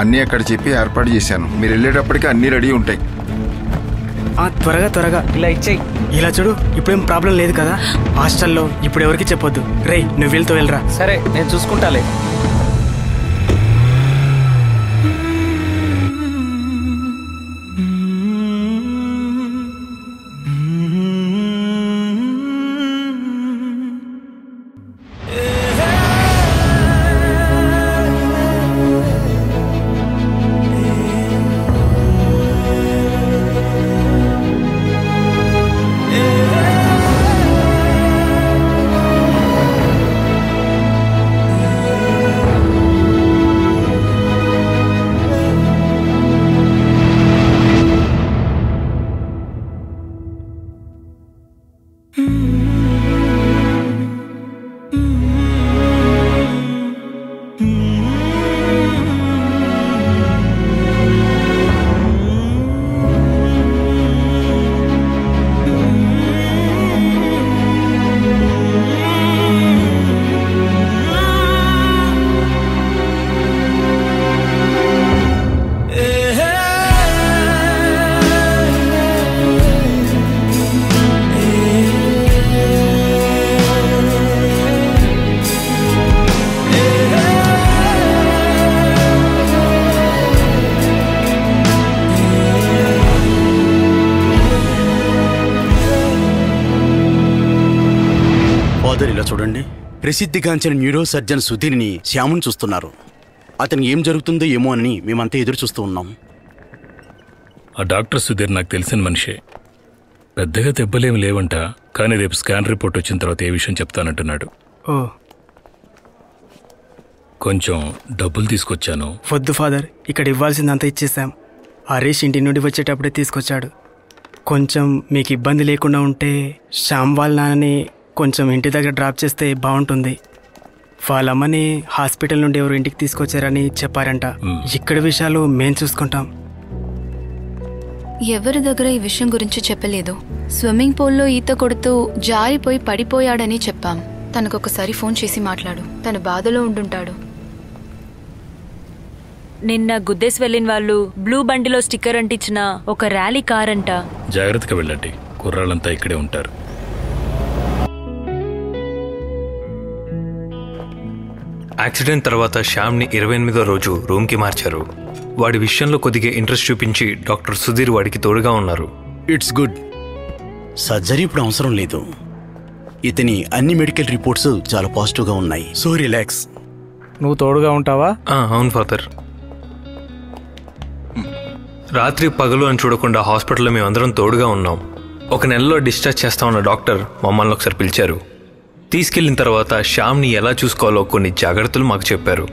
అన్నీ అక్కడ చెప్పి ఏర్పాటు చేశాను. మీరు వెళ్ళేటప్పటికి అన్నీ రెడీ ఉంటాయి. త్వరగా ఇలా ఇచ్చేయి. ఇలా చూడు, ఇప్పుడేం ప్రాబ్లం లేదు కదా. హాస్టల్లో ఇప్పుడు ఎవరికి చెప్పొద్దు. రే, నువ్వు వీళ్ళతో వెళ్ళరా. సరే, నేను చూసుకుంటాలే. ఇలా చూడండి, ప్రసిద్ధిగాంచిన న్యూరో సర్జన్ సుధీర్ని శ్యాముని చూస్తున్నారు. అతనికి ఏం జరుగుతుందో ఏమో అని మేమంతా ఎదురు చూస్తూ ఉన్నాం. ఆ డాక్టర్ సుధీర్ నాకు తెలిసిన మనిషే. పెద్దగా దెబ్బలేమి లేవంట, కానీ రేపు స్కాన్ రిపోర్ట్ వచ్చిన తర్వాత ఏ విషయం చెప్తానంటున్నాడు. కొంచెం డబ్బులు తీసుకొచ్చాను. వద్దు ఫాదర్, ఇక్కడ ఇవ్వాల్సిందంతా ఇచ్చేసాం. హరీష్ ఇంటి నుండి వచ్చేటప్పుడే తీసుకొచ్చాడు. కొంచెం మీకు ఇబ్బంది లేకుండా ఉంటే శ్యామ్ వాళ్ళ నాన్నని కొంచెం ఇంటి దగ్గర డ్రాప్ చేస్తే బాగుంటుంది. వాళ్ళమ్మని హాస్పిటల్ నుండి ఎవరు ఇంటికి తీసుకొచ్చారని చెప్పారంట. ఇక్కడ విషయాలు మేం చూసుకుంటాం. ఎవరి దగ్గర ఈ విషయం గురించి చెప్పలేదు. స్విమ్మింగ్ పూల్లో ఈత కొడుతూ జారిపోయి పడిపోయాడని చెప్పాం. తనకొకసారి ఫోన్ చేసి మాట్లాడు, తను బాధలో ఉండుంటాడు. నిన్న గుద్దేసి వెళ్ళిన వాళ్ళు బ్లూ బండిలో స్టిక్కర్ అంటించిన ఒక ర్యాలీ కార్ అంట. జాగ్రత్తగా వెళ్ళండి, కుర్రాళ్ళంతా ఇక్కడే ఉంటారు. యాక్సిడెంట్ తర్వాత శ్యామ్ని 28వ రోజు రూమ్కి మార్చారు. వాడి విషయంలో కొద్దిగా ఇంట్రెస్ట్ చూపించి డాక్టర్ సుధీర్ వాడికి తోడుగా ఉన్నారు. It's good. సర్జరీ ఇప్పుడు అవసరం లేదు. ఇతని అన్ని మెడికల్ రిపోర్ట్స్ చాలా పాజిటివ్గా ఉన్నాయి. So relax. నువ్వు తోడుగా ఉంటావా? అవును ఫాదర్. రాత్రి పగలు అని చూడకుండా హాస్పిటల్లో మేమందరం తోడుగా ఉన్నాం. 1 నెలలో డిశ్చార్జ్ చేస్తామన్న డాక్టర్ మమ్మల్ని ఒకసారి పిలిచారు. తీసుకెళ్లిన తర్వాత శ్యామ్ని ఎలా చూసుకోవాలో కొన్ని జాగ్రత్తలు మాకు చెప్పారు.